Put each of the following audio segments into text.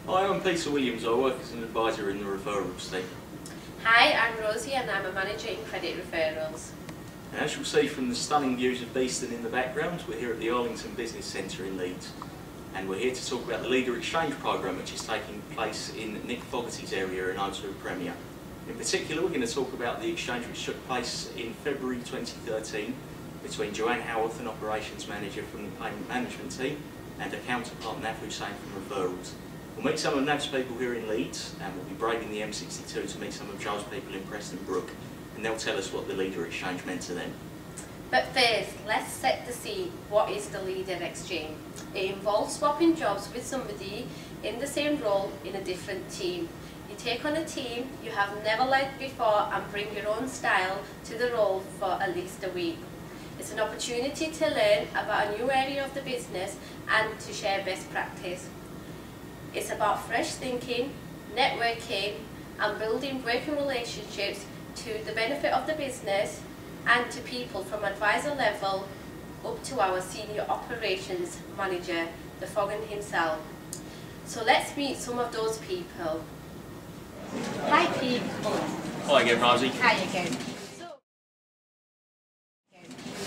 Hi, I'm Peter Williams. I work as an advisor in the referrals team. Hi, I'm Rosie and I'm a manager in credit referrals. And as you'll see from the stunning views of Beeston in the background, we're here at the Arlington Business Centre in Leeds. And we're here to talk about the Leader Exchange programme, which is taking place in Nick Fogarty's area in O2 Premier. In particular, we're going to talk about the exchange which took place in February 2013 between Joanne Howarth, an operations manager from the payment management team, and her counterpart Nav Hussain from referrals. We'll meet some of Nav's people here in Leeds, and we'll be braving the M62 to meet some of Joe's people in Preston Brook, and they'll tell us what the Leader Exchange meant to them. But first, let's set the scene. What is the Leader Exchange? It involves swapping jobs with somebody in the same role in a different team. You take on a team you have never led before and bring your own style to the role for at least a week. It's an opportunity to learn about a new area of the business and to share best practice. It's about fresh thinking, networking and building working relationships to the benefit of the business and to people from advisor level up to our senior operations manager, the Fogan himself. So let's meet some of those people. Hi Pete. Hi again, Rosie. Hi again.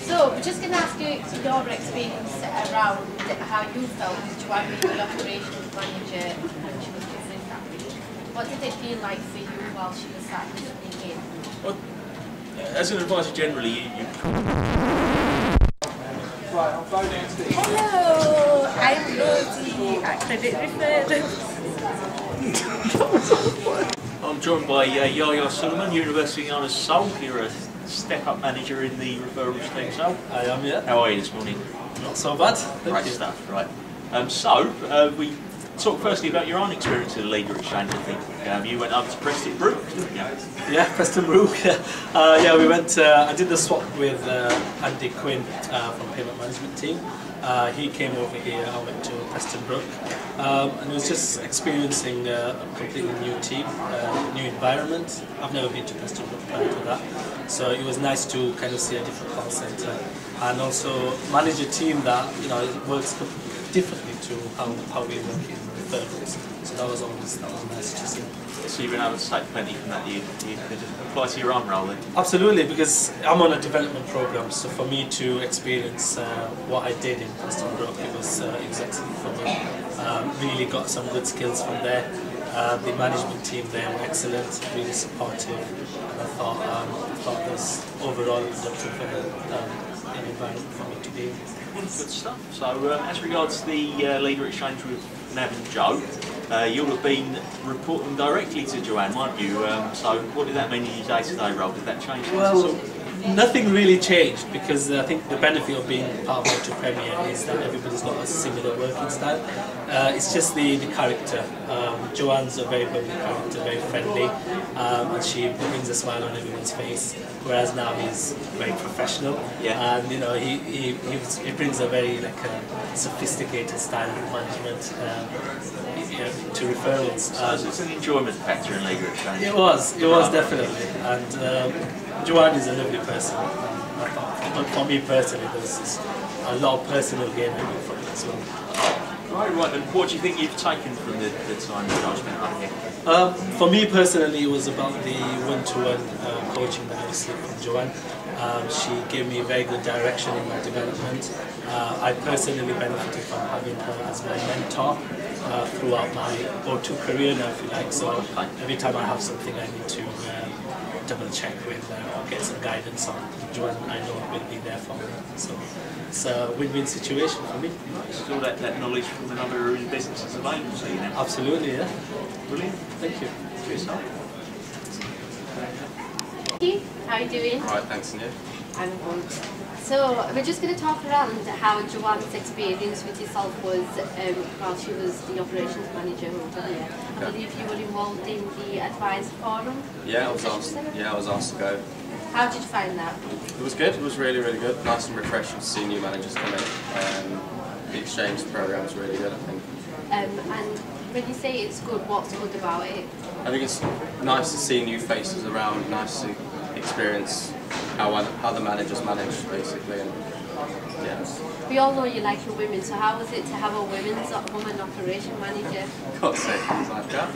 So we're just going to ask you your experience around how you felt as Joanne being the operations manager and she was covering that week. What did it feel like for you while she was sat listening in? Well, as an advisor generally, you Hello, I'm Rosie at Credit Referrals. I'm joined by Yaya Suleiman, University Honours Seoul. You're a step-up manager in the referrals team, so I am, yeah. how are you this morning? Not so bad. Great stuff, right. We talk firstly about your own experience at the Leader Exchange, I think. You went over to Preston Brook, didn't you? Yeah, Preston Brook. Yeah, we went, I did the swap with Andy Quinn from Payment Management Team. He came over here, I went to Preston Brook, and it was just experiencing a completely new team, new environment. I've never been to Preston Brook prior to that, so it was nice to kind of see a different call centre and also manage a team that, you know, works differently to how we work in referrals. So that was nice to see. So you've been able to take plenty from that you could apply to your own role then? Absolutely, because I'm on a development program, so for me to experience what I did in Preston Brook, it was excellent for me. Really got some good skills from there. The management team there were excellent, really supportive, and I thought it was overall a productive environment for me to be in. Good stuff. So as regards the Leader Exchange with Nav and Joe, you'll have been reporting directly to Joanne, weren't you? So what did that mean in your day-to-day role? Did that change? Well, nothing really changed because I think the benefit of being part of O2 Premier is that everybody's got a similar working style. It's just the character. Joanne's a very bubbly character, very friendly, and she brings a smile on everyone's face. Whereas now he's very professional, yeah. And you know he brings a very sophisticated style of management to referrals. So it's an enjoyment factor in Leader Exchange. It was definitely, and Joanne is a lovely person. But for me personally, there's a lot of personal gain from it as well. Right, and what do you think you've taken from the time that I've spent on here? For me personally, it was about the one-to-one coaching that I received from Joanne. She gave me very good direction in my development. I personally benefited from having her as my mentor throughout my O2 career now, if you like. So every time I have something I need to double check with or get some guidance on, Joanne I know will be there for me. So it's a win-win situation for me. So all that knowledge from another area of business is available to you now? Absolutely, yeah. Brilliant. Thank you. Cheers. How are you doing? Alright, thanks, and you? I'm good. So we're just going to talk around how Joanne's experience with yourself was while she was the operations manager over here. I believe you were involved in the advisor forum. Yeah, I was asked to go. How did you find that? It was good. It was really, really good. Nice and refreshing to see new managers come in. The exchange program was really good, I think. And when you say it's good, what's good about it? I think it's nice to see new faces around. Nice to experience how the managers manage, basically, and Yeah. We all know you like your women, so how was it to have a woman operation manager? God's sake, it's like that.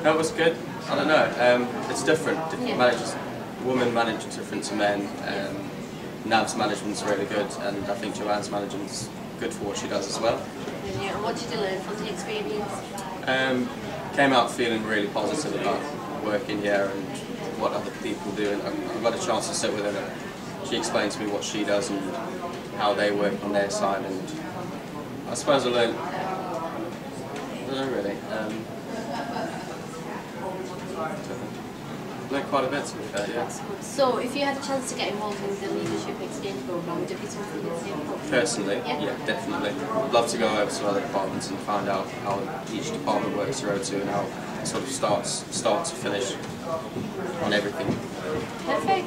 No, it was good. I don't know. It's different. Different managers. Women manage different to men. Nav's management's really good, and I think Joanne's management's good for what she does as well. Yeah. And what did you learn from the experience? Came out feeling really positive about working here and what other people do, and I got a chance to sit with her and she explained to me what she does and how they work on their side, and I suppose I learned, I don't know really, learned quite a bit to be fair, yeah. So if you had a chance to get involved in the leadership exchange program, would it be something you'd say? Personally, yeah, definitely. I'd love to go over to other departments and find out how each department works through to and how it sort of start to finish on everything. Perfect.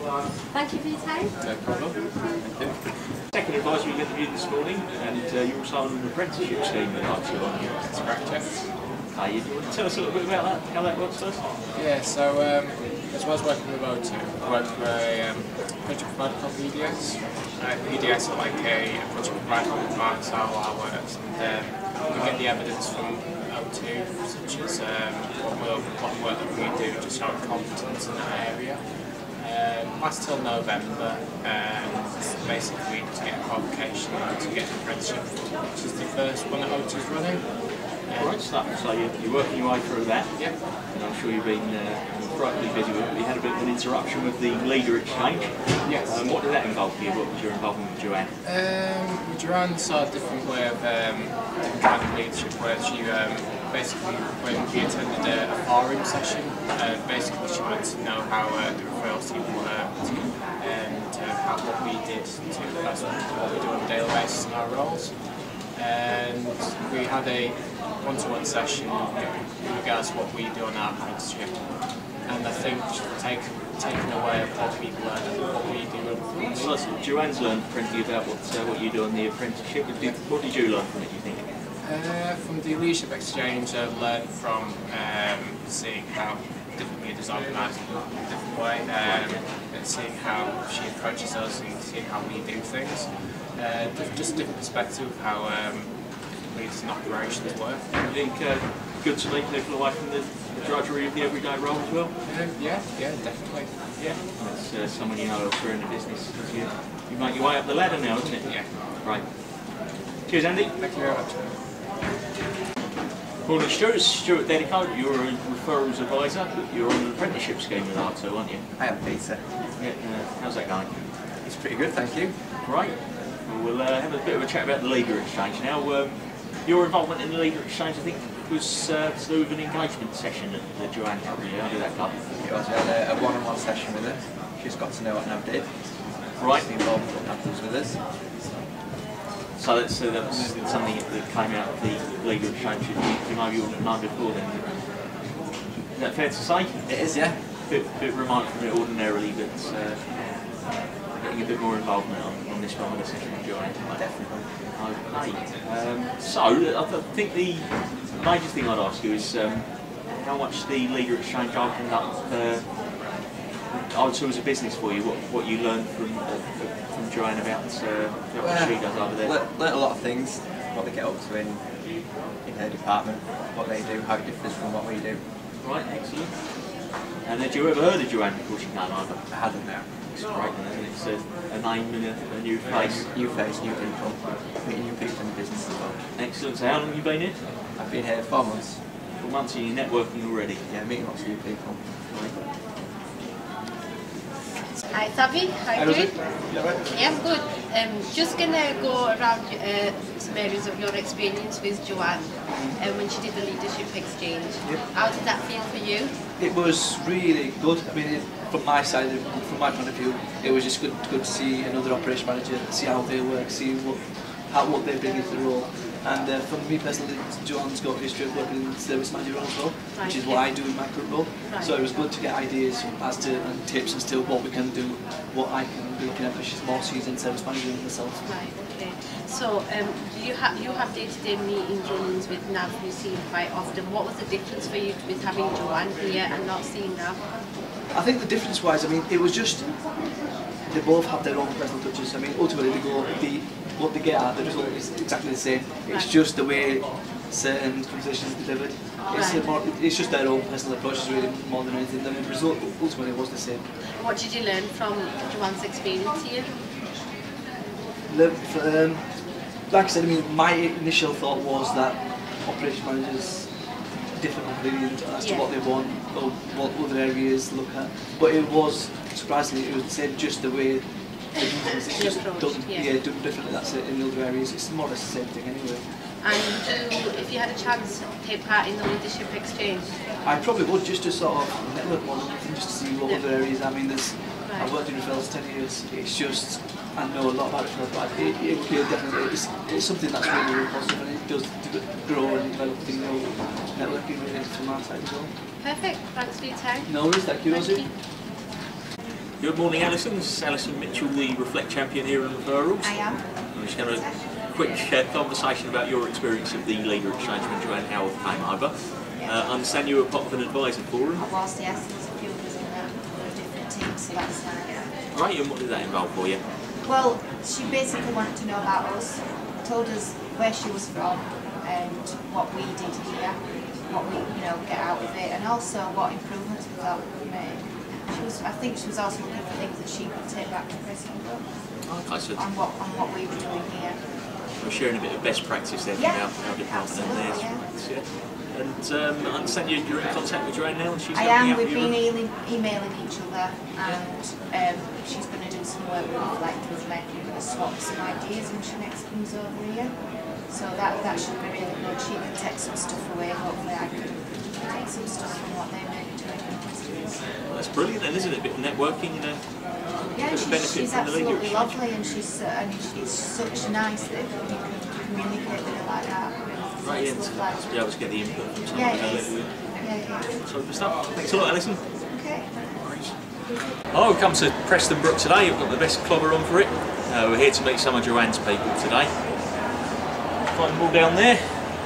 Thank you for your time. No problem. Thank you. Second advisory we interviewed this morning, and you're also on an apprenticeship scheme with IT, aren't you? That's correct, yes. Okay, you want to tell us a little bit about that, how that works first? Yeah, so as well as working with O2, I work for a project provider called PDS. PDS are like a project provider with marks how our works, and we get the evidence from O2, such as what work that we do, just our competence in that area. Lasts till November, basically to get a qualification and to get an apprenticeship, which is the first one that O2 is running. Great stuff. So you're working your way through that. Yeah. And I'm sure you've been frightfully busy with it. We had a bit of an interruption with the leader exchange. Yes. What did that involve for you? What was your involvement with Joanne? With Joanne, saw a different way of different kind of leadership where she basically, when we attended a forum session, basically she wanted to know how the referrals team worked and what we did to that's what we do on a daily basis in our roles. And we had a one-to-one session in regards to what we do on our apprenticeship, and I think taking away what people learn and what we do. So Joanne's learned plenty about what you do on the apprenticeship. What did you learn from it, do you think? From the leadership exchange, I've learned from seeing how different leaders are organised in a different way, and seeing how she approaches us and seeing how we do things. Just a different perspective of how leaders and operations work. I think good to lead people away from the drudgery of the everyday role as well. Yeah, definitely. Yeah. That's someone you know elsewhere in the business. You make your way up the ladder now, isn't it? Yeah. Right. Cheers, Andy. Thank you very much. Morning, Stuart. Stuart Dedico, you're a referrals advisor, but you're on an apprenticeship scheme with R2, aren't you? I am Peter. Yeah, how's that going? It's pretty good, thank you. Great. Well, we'll have a bit of a chat about the leader exchange now. Your involvement in the leader exchange, I think, was to do with an engagement session at the Joanne Company. How did that go? It was, we had a one-on-one session with her. She's got to know what Nav did. Right. She's involved with what Nav does with us. So that was something that came out of the leader exchange you maybe wouldn't have known before then. Is that fair to say? It is, yeah. Bit remote from it ordinarily, but getting a bit more involvement on this one with the session with Joanne. Definitely. Okay. So I think the major thing I'd ask you is how much the leader exchange opened up O2 as a business for you. What you learned from Joanne about what she does over there. Learned a lot of things. What they get up to in her department, what they do, how it differs from what we do. Right, excellent. And had you ever heard of Joanne before she came over? I hadn't now. It's great, isn't it? It's a name and a new face. New face, new people. Meeting new people in the business as well. Excellent. So how long have you been here? I've been here 4 months. 4 months and you're networking already? Yeah, meeting lots of new people. Right. Hi Sabi, how are you doing? Yeah, I'm good. Just gonna go around some areas of your experience with Joanne when she did the leadership exchange. Yep. How did that feel for you? It was really good. I mean, from my side, from my point of view, it was just good to see another operation manager, see how they work, see what they bring into the role. And for me personally, Joanne's got a history of working in the service manager role as well, which is what I do in my current role. Right. So it was good to get ideas as to and tips as to what we can do, what I can be looking at, because she's more seasoned service manager than myself. Right, okay. So you have day-to-day meetings, run-ins with Nav, you see him quite often. What was the difference for you with having Joanne here and not seeing Nav? I think the difference-wise, I mean, it was just they both have their own personal touches. I mean, ultimately what they get at, the result is exactly the same. It's just the way certain conversations are delivered. It's just their own personal approaches really more than anything. The result ultimately was the same. What did you learn from Joanne's experience here? Like I said, I mean, my initial thought was that operation managers differ completely as to what they want or what other areas look at. But it was, surprisingly, it was the same, just the way it's just done differently. That's it. In other areas, it's more or less the same thing anyway. And if you had a chance to take part in the leadership exchange? I probably would, just to sort of network more than anything, just to see what other areas. I mean, I've worked in referrals 10 years. It's just, I know a lot about referrals, but it definitely it's something that's really, really positive, and it does grow and develop the networking really from our side as well. Perfect. Thanks for your time. No worries. Thank you, Rosie. Good morning, Alison. This is Alison Mitchell, the Reflect champion here in referrals. I am. I'm just going to quick conversation about your experience of the leader exchange when Joanne Howard came over. I understand you were part of an advisor forum. I was, yes. There's a few of us in that for different teams, so that's nice. Right, and what did that involve for you? Well, she basically wanted to know about us, told us where she was from and what we did here, what we get out of it, and also what improvements we thought we could make. I think she was also looking for things that she could take back to Preston Okay, so on what we were doing here. we're sharing a bit of best practice there from our department and theirs. Yeah. And I understand you're in contact with Joanne now, and she's I helping am. out We've with you. been emailing each other, and she's going to do some work with Reflect with me. We're going to swap some ideas when she next comes over here. So that should be really good. She can take some stuff away. Hopefully, I can take some stuff from what they may be doing. Well, that's brilliant, then, isn't it? A bit of networking, Yeah, she's from the leader absolutely exchange. lovely, and she's such nice that you can communicate with her like that. Right, and to be able to get the input from someone. Yeah, it is. Yeah. So good stuff. Thanks a lot, Alison. Okay. Oh, we've come to Preston Brook today. We've got the best clobber on for it. We're here to meet some of Joanne's people today. Find them all down there.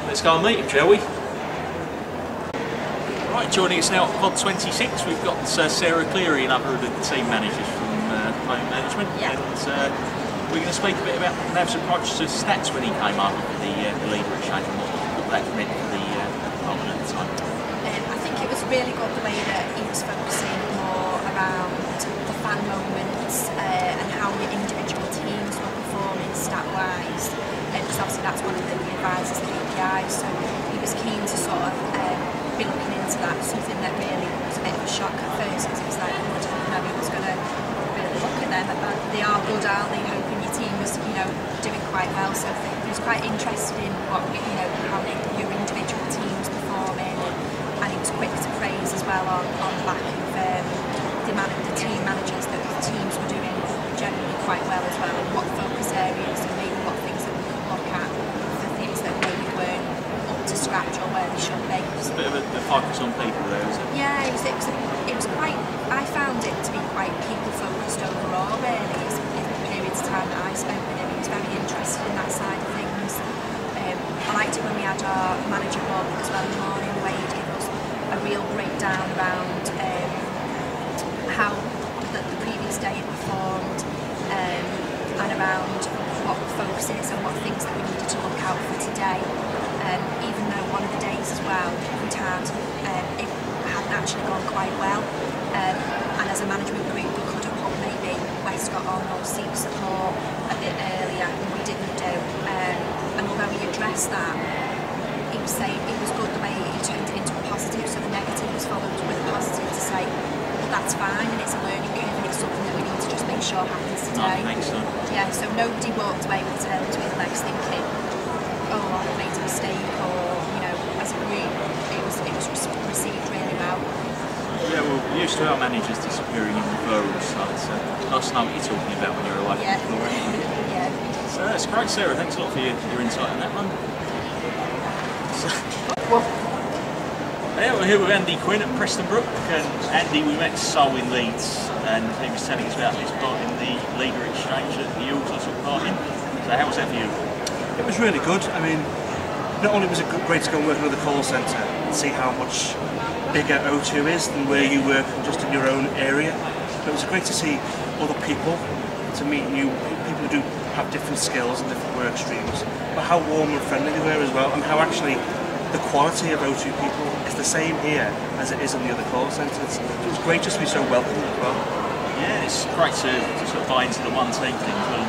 Let's go and meet them, shall we? Right, joining us now at Pod 26, we've got Sarah Cleary, another of the team managers from home management. Yeah. And we're going to speak a bit about Nav's approach to stats when he came over for the leader exchange and what that meant for the department at the time. I think it was really good the way that he was focusing more around the fan moments and how your individual teams were performing stat-wise, because obviously that's one of the advisors' KPIs, so he was keen to sort of be looking into that, something that really was a bit of a shock at first, because it was like, I didn't know he was going to really look at them, but they are good, aren't they, hoping your team was, doing quite well, so he was quite interested in what, how your individual teams performing, and he was quick to praise as well on the back of the team managers, that the teams were doing generally quite well as well, and what focus areas and maybe what things that we could look at for things that maybe weren't up to scratch or where they should be. It's a bit of a focus on people there, isn't it? Yeah, it was quite, I found it to be quite people focused overall really, in the periods of time that I spent with him. He was very interested in that side of things. I liked it when we had our manager board as well in the morning, the way he gave us a real breakdown around how the previous day had performed, and around what focuses and what things that we needed to look out for today. Even though one of the days as well, we'd had, it hadn't actually gone quite well, and as a management group we could have put maybe Westcott on or seek support a bit earlier, and we didn't do, and although he addressed that, he was saying it was good the way he turned it into a positive, so the negative was followed with a positive to say, well, that's fine, and it's a learning curve, and it's something that we need to just make sure happens today. Yeah, so nobody walked away with tail between their legs thinking, oh, I've made a mistake, or, as a group, it was received really well. Yeah, well, we're used to our managers disappearing in referrals, so it's nice to know what you're talking about when you're away from the floor. Yeah. So that's great, Sarah. Thanks a lot for your insight on that one. So, yeah, we're here with Andy Quinn at Preston Brook, and Andy, we met Sol in Leeds, and he was telling us about his part in the leader exchange that he also took part in. So how was that for you? It was really good. I mean, not only was it great to go and work in another call centre and see how much bigger O2 is than where you work just in your own area, but it was great to see other people, to meet new people who do have different skills and different work streams, but how warm and friendly they were as well, and how actually the quality of O2 people is the same here as it is in the other call centres. It was great just to be so welcoming as well. Yeah, it's great to sort of buy into the one team thing as well.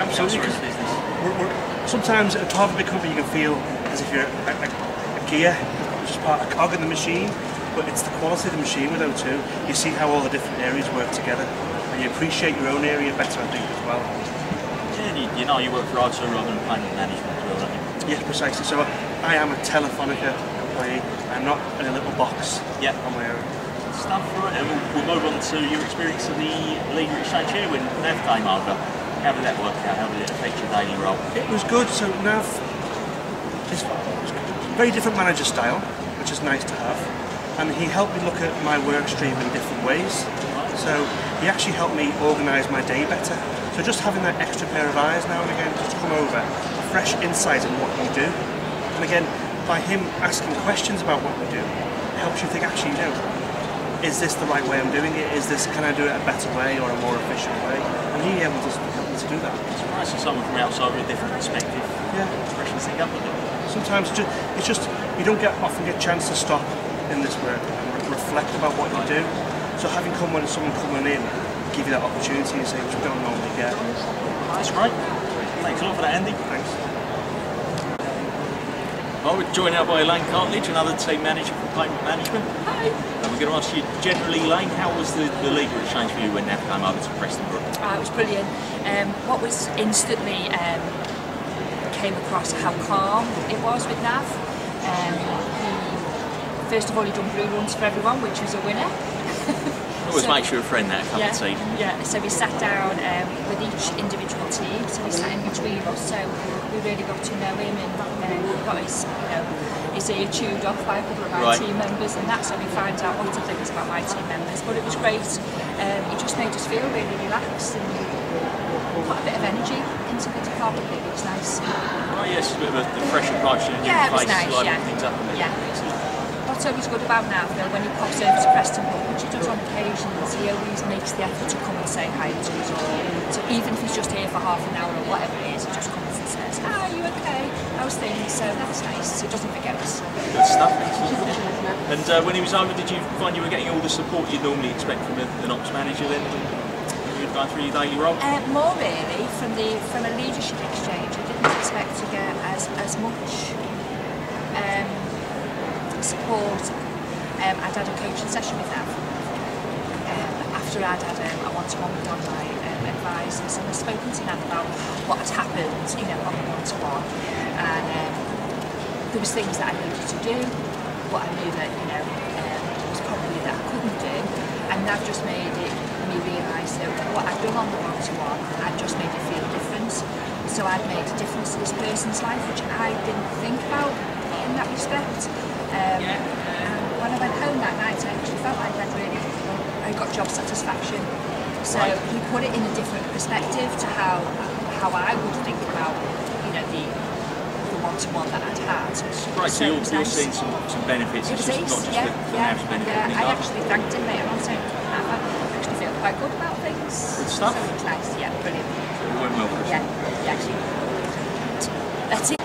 Absolutely. Sometimes at a part of a big company you can feel as if you're a gear, just part of a cog in the machine, but it's the quality of the machine with O2. You see how all the different areas work together, and you appreciate your own area better, I think, as well. Yeah, you know you work for O2 rather than payment management as well, don't you? Yes, precisely. So I am a Telefonica employee. I'm not in a little box on my own. Stuff, right, and we'll move on to your experience of the leader exchange here when Nav came over. How did that work out? How did it affect your daily role? It was good. So Nav is a very different manager style, which is nice to have. And he helped me look at my work stream in different ways. So he actually helped me organise my day better. So just having that extra pair of eyes now and again just to come over, a fresh insight in what we do. And again, by him asking questions about what we do, it helps you think, actually, you know, is this the right way I'm doing it? Can I do it a better way or a more efficient way? And he able to help me to do that. It's nice to someone from outside with a different perspective. Yeah. Freshen things up a bit. Sometimes it's just you don't often get a chance to stop in this work and reflect about what you do. So having someone coming in, give you that opportunity to say, which we don't normally get. That's great. Thanks a lot for that, Andy. Thanks. Well, we're joined now by Elaine Cartledge, another team manager for payment management. Hi. And we're going to ask you generally, Elaine, how was the leader exchange for you when Nav came over to Preston Brook? It was brilliant. What was instantly came across how calm it was with Nav. First of all, he'd done blue runs for everyone, which was a winner. Always makes you a friend, that cup of tea. Yeah, so we sat down with each individual team, so we sat in between us, so we really got to know him, and we got his, his ear chewed off by a couple of our team members, and that's how we found out lots of things about my team members. But it was great. It just made us feel really relaxed and put a bit of energy into the department. It was nice. Oh yes, a bit of a fresh approach to a new place, nice, liven things up a bit. Yeah. What's always good about Nav, though, when he pops over to Preston Brook, which he does on occasions, he always makes the effort to come and say hi to us all. So even if he's just here for half an hour or whatever it is, he just comes and says, "Hi, are you okay? How's things?" So that's nice. He doesn't forget us. Good stuff. And when he was over, did you find you were getting all the support you'd normally expect from an ops manager then when you'd gone through your daily role? More really from a leadership exchange. I didn't expect to get as much support. I'd had a coaching session with them after I'd had a one-to-one with one of my advisors, and I'd spoken to them about what had happened, on the one-to-one, and there was things that I needed to do, but I knew that it was probably that I couldn't do, and that just made me realise that what I'd done on the one-to-one had just made it feel different. So I'd made a difference to this person's life, which I didn't think about in that respect. And when I went home that night, I actually felt like I got job satisfaction. So he put it in a different perspective to how I would think about, the one-to-one that I'd had. Right, so you're seeing some benefits. It's just not just the Nav's benefit. I actually thanked him later on, saying I actually feel quite good about things. Good stuff. So it was nice, brilliant. It went well for us. Yeah, actually. That's it.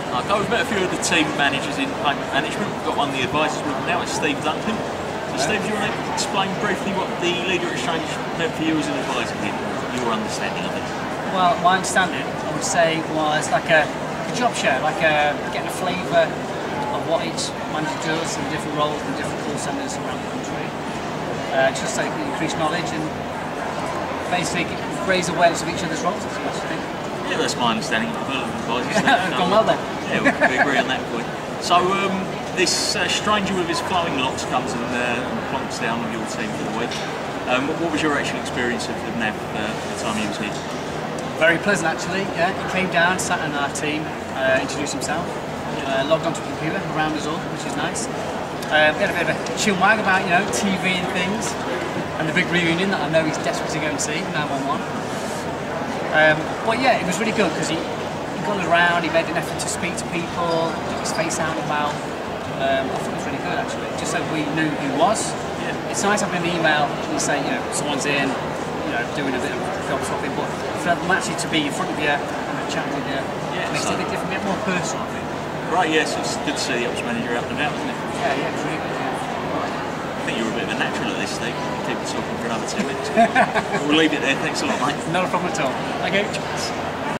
I've met a few of the team managers in payment management. We've got one of the advisors with now, it's Steve Duncan. So Steve, do you want to explain briefly what the leader exchange meant for you as an advisor here, your understanding of it? Well, my understanding, I would say, was like a job share, like getting a flavour of what each manager does and different roles and different call centres around the country. Just like increase knowledge and basically raise awareness of each other's roles, that's what I think. Yeah, that's my understanding of the advisors. Gone well then. Yeah, we agree on that point. So this stranger with his flowing locks comes and plonks down on your team for the week. What was your actual experience of Nav the time he was here? Very pleasant actually, yeah. He came down, sat in our team, introduced himself, logged onto the computer around us all, which is nice. We had a bit of a chill wag about, TV and things, and the big reunion that I know he's desperate to go and see, 911. But yeah, it was really good because he got around, he made an effort to speak to people, took his face out and about. I thought it was really good actually, just so we knew who he was, it's nice having an email and you say, you know, someone's in, you know, doing a bit of job swapping, but for them actually to be in front of you and chatting with you, makes it a bit different, a bit more personal, I think. Right, yes, it's good to see the ops manager out and about, isn't it? Yeah, it's really good, yeah. I think you're a bit of a natural at this, Steve. Keep talking for another 2 minutes. We'll leave it there. Thanks a lot, mate. Not a problem at all. Okay, cheers.